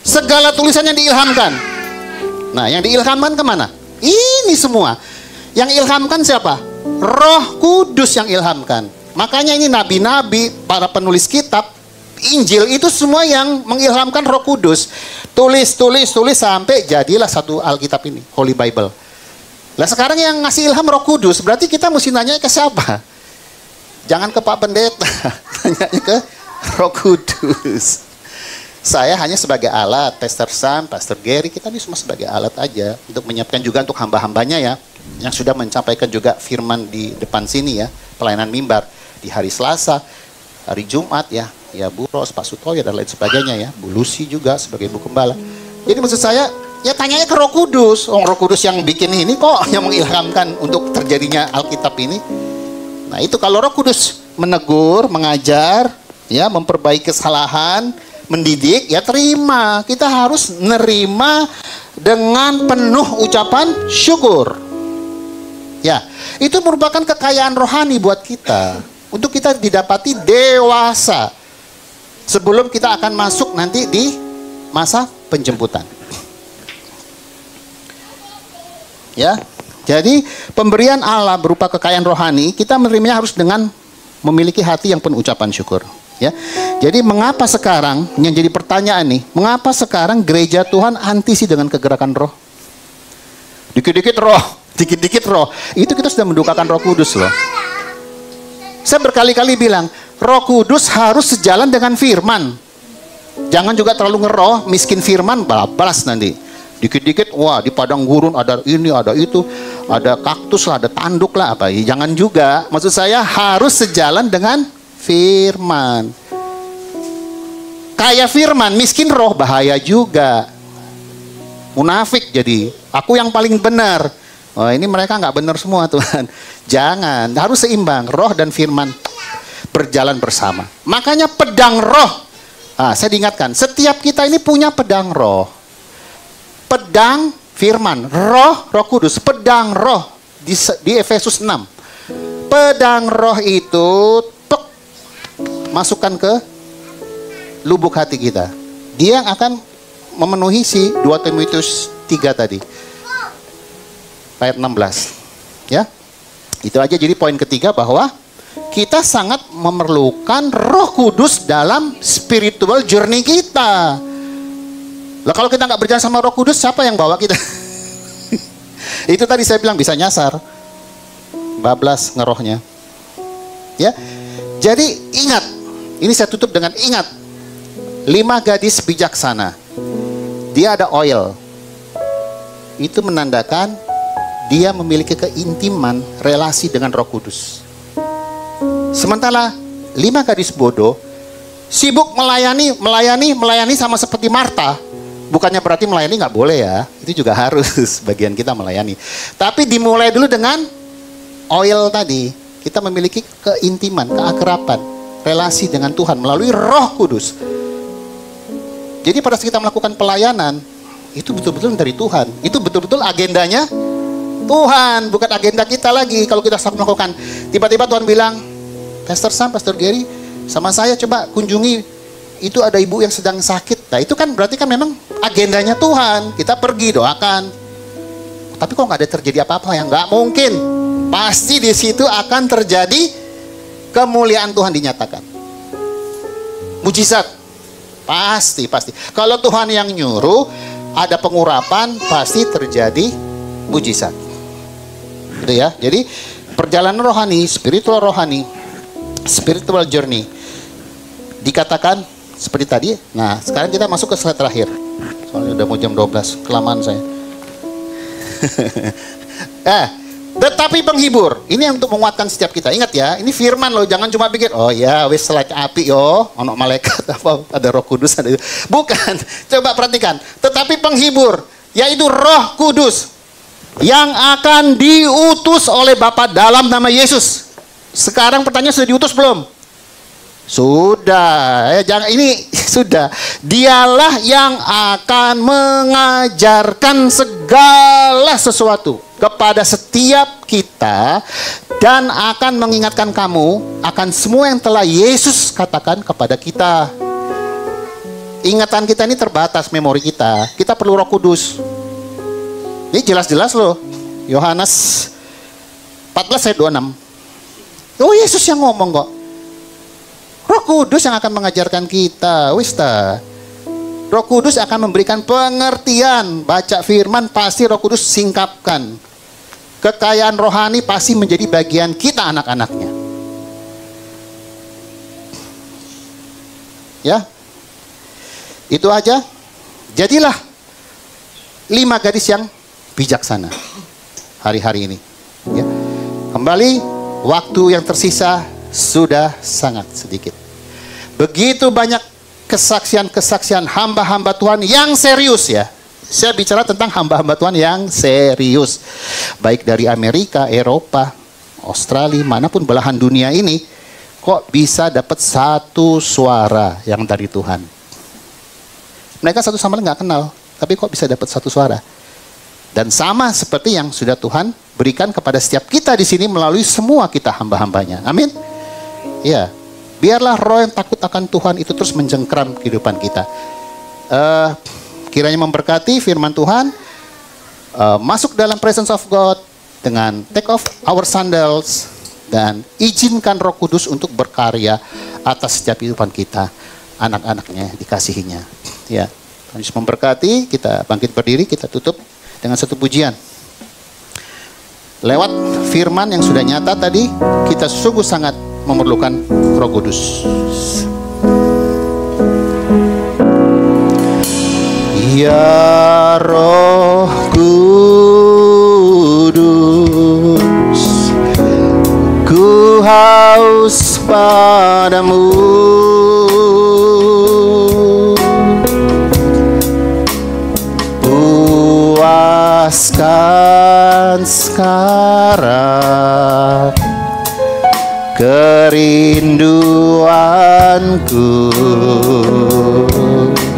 Segala tulisan yang diilhamkan. Nah, yang diilhamkan kemana? Ini semua. Yang ilhamkan siapa? Roh Kudus yang ilhamkan. Makanya ini nabi-nabi, para penulis kitab Injil itu semua yang mengilhamkan Roh Kudus. Tulis sampai jadilah satu Alkitab ini, Holy Bible. Lah sekarang yang ngasih ilham Roh Kudus, berarti kita mesti nanya ke siapa? Jangan ke Pak Pendeta, tanyanya ke Roh Kudus. Saya hanya sebagai alat, Pastor Sam, Pastor Gary, kita ini semua sebagai alat aja untuk menyiapkan juga untuk hamba-hambanya ya, yang sudah menyampaikan juga firman di depan sini ya, pelayanan mimbar di hari Selasa, hari Jumat ya. Ya Bu Ros, Pak Sutoyo dan lain sebagainya ya. Bu Lucy juga sebagai ibu gembala. Jadi maksud saya, ya tanyanya ke Roh Kudus. Roh Kudus yang bikin ini kok, yang mengilhamkan untuk terjadinya Alkitab ini. Nah itu kalau Roh Kudus menegur, mengajar, ya memperbaiki kesalahan, mendidik, ya terima. Kita harus nerima dengan penuh ucapan syukur. Ya, itu merupakan kekayaan rohani buat kita. Untuk kita didapati dewasa. Sebelum kita akan masuk nanti di masa penjemputan. Ya, jadi pemberian Allah berupa kekayaan rohani, kita menerimanya harus dengan memiliki hati yang penuh ucapan syukur. Ya, jadi mengapa sekarang, yang jadi pertanyaan nih, mengapa sekarang gereja Tuhan anti sih dengan kegerakan roh? Dikit-dikit roh, dikit-dikit roh. Itu kita sudah mendukakan Roh Kudus loh. Saya berkali-kali bilang, Roh Kudus harus sejalan dengan firman. Jangan juga terlalu ngeroh, miskin firman, bablas nanti. Dikit-dikit, wah di padang gurun ada ini, ada itu, ada kaktus lah, ada tanduk lah, apa. Jangan juga, maksud saya harus sejalan dengan firman. Kaya firman, miskin roh, bahaya juga. Munafik jadi, aku yang paling benar. Oh ini mereka nggak benar semua Tuhan. Jangan, harus seimbang, roh dan firman berjalan bersama. Makanya pedang roh. Saya diingatkan, setiap kita ini punya pedang roh. Pedang firman, roh Kudus, pedang roh di Efesus 6. Pedang roh itu masukkan ke lubuk hati kita. Dia yang akan memenuhi si 2 Timotius 3 tadi. Ayat 16. Ya. Itu aja jadi poin ketiga bahwa kita sangat memerlukan Roh Kudus dalam spiritual journey kita. Lah kalau kita nggak berjalan sama Roh Kudus, siapa yang bawa kita? Itu tadi saya bilang bisa nyasar. Bablas ngerohnya. Ya. Jadi ingat, ini saya tutup dengan ingat. 5 gadis bijaksana. Dia ada oil. Itu menandakan dia memiliki keintiman relasi dengan Roh Kudus. Sementara 5 gadis bodoh sibuk melayani sama seperti Marta. Bukannya berarti melayani nggak boleh ya, itu juga harus bagian kita melayani. Tapi dimulai dulu dengan oil tadi. Kita memiliki keintiman, keakraban, relasi dengan Tuhan melalui Roh Kudus. Jadi pada saat kita melakukan pelayanan, itu betul-betul dari Tuhan. Itu betul-betul agendanya Tuhan, bukan agenda kita lagi. Kalau kita sedang melakukan, tiba-tiba Tuhan bilang, Pastor Sam, Pastor Gary, sama saya coba kunjungi, itu ada ibu yang sedang sakit. Nah itu kan berarti kan memang agendanya Tuhan. Kita pergi doakan. Tapi kok nggak ada terjadi apa-apa ya? Nggak mungkin. Pasti di situ akan terjadi kemuliaan Tuhan dinyatakan. Mujizat. Pasti. Kalau Tuhan yang nyuruh, ada pengurapan, pasti terjadi mujizat. Gitu ya. Jadi perjalanan rohani, spiritual journey dikatakan seperti tadi. Nah, sekarang kita masuk ke slide terakhir. Soalnya udah mau jam 12, kelamaan saya. Tetapi penghibur. Ini untuk menguatkan setiap kita. Ingat ya, ini firman loh, jangan cuma pikir, oh ya, wis slide api yo, ono malaikat apa ada Roh Kudus ada. Bukan. Coba perhatikan. Tetapi penghibur, yaitu Roh Kudus yang akan diutus oleh Bapa dalam nama Yesus. Sekarang pertanyaan, sudah diutus belum? Sudah. Jangan ini sudah. Dialah yang akan mengajarkan segala sesuatu kepada setiap kita dan akan mengingatkan kamu akan semua yang telah Yesus katakan kepada kita. Ingatan kita ini terbatas, memori kita. Kita perlu Roh Kudus. Ini jelas-jelas loh. Yohanes 14 ayat 26. Oh, Yesus yang ngomong kok. Roh Kudus yang akan mengajarkan kita. Roh Kudus akan memberikan pengertian. Baca firman pasti Roh Kudus singkapkan. Kekayaan rohani pasti menjadi bagian kita, anak-anaknya. Ya. Itu aja. Jadilah 5 gadis yang bijaksana hari-hari ini. Ya. Kembali, waktu yang tersisa sudah sangat sedikit. Begitu banyak kesaksian-kesaksian hamba-hamba Tuhan yang serius ya. Saya bicara tentang hamba-hamba Tuhan yang serius. Baik dari Amerika, Eropa, Australia, manapun belahan dunia ini. Kok bisa dapat satu suara yang dari Tuhan. Mereka satu sama lain nggak kenal. Tapi kok bisa dapat satu suara. Dan sama seperti yang sudah Tuhan berikan kepada setiap kita di sini melalui semua kita hamba-hambanya. Amin. Ya, biarlah roh yang takut akan Tuhan itu terus menjengkram kehidupan kita. Kiranya memberkati firman Tuhan, masuk dalam presence of God dengan take off our sandals dan izinkan Roh Kudus untuk berkarya atas setiap kehidupan kita, anak-anaknya dikasihinya. Ya, Tuhan Yesus memberkati. Kita bangkit berdiri, kita tutup dengan satu pujian. Lewat firman yang sudah nyata tadi, kita sungguh sangat memerlukan Roh Kudus. Ya Roh Kudus, ku haus padamu. Puaskan sekarang kerinduanku,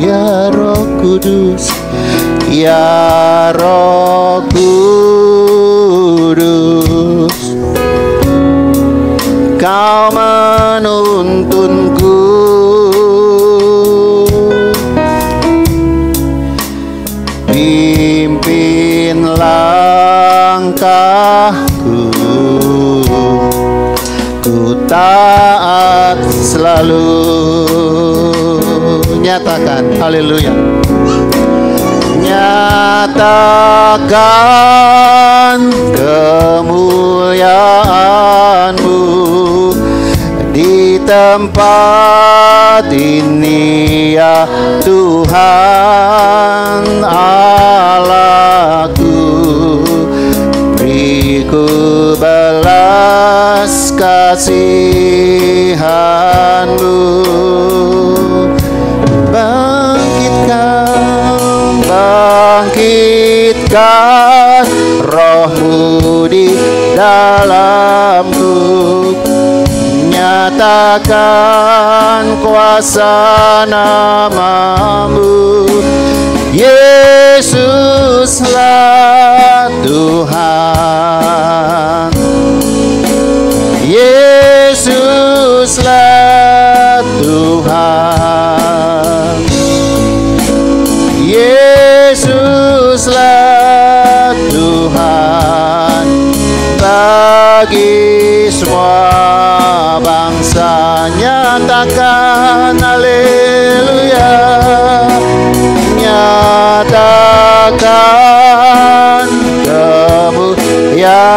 ya Roh Kudus, ya Roh Kudus, kau menuntunku, pimpin langkahku, ku taat selalu. Nyatakan, haleluya. Nyatakan kemuliaan-Mu tempat ini ya Tuhan Allahku, beriku belas kasihan-Mu. Bangkitkan roh-Mu di dalamku, nyatakan kuasa nama-Mu. Yesuslah Tuhan, Yesuslah Tuhan, Yesuslah Tuhan bagi semua bangsa. Nyatakan haleluya, nyatakan kemuliaan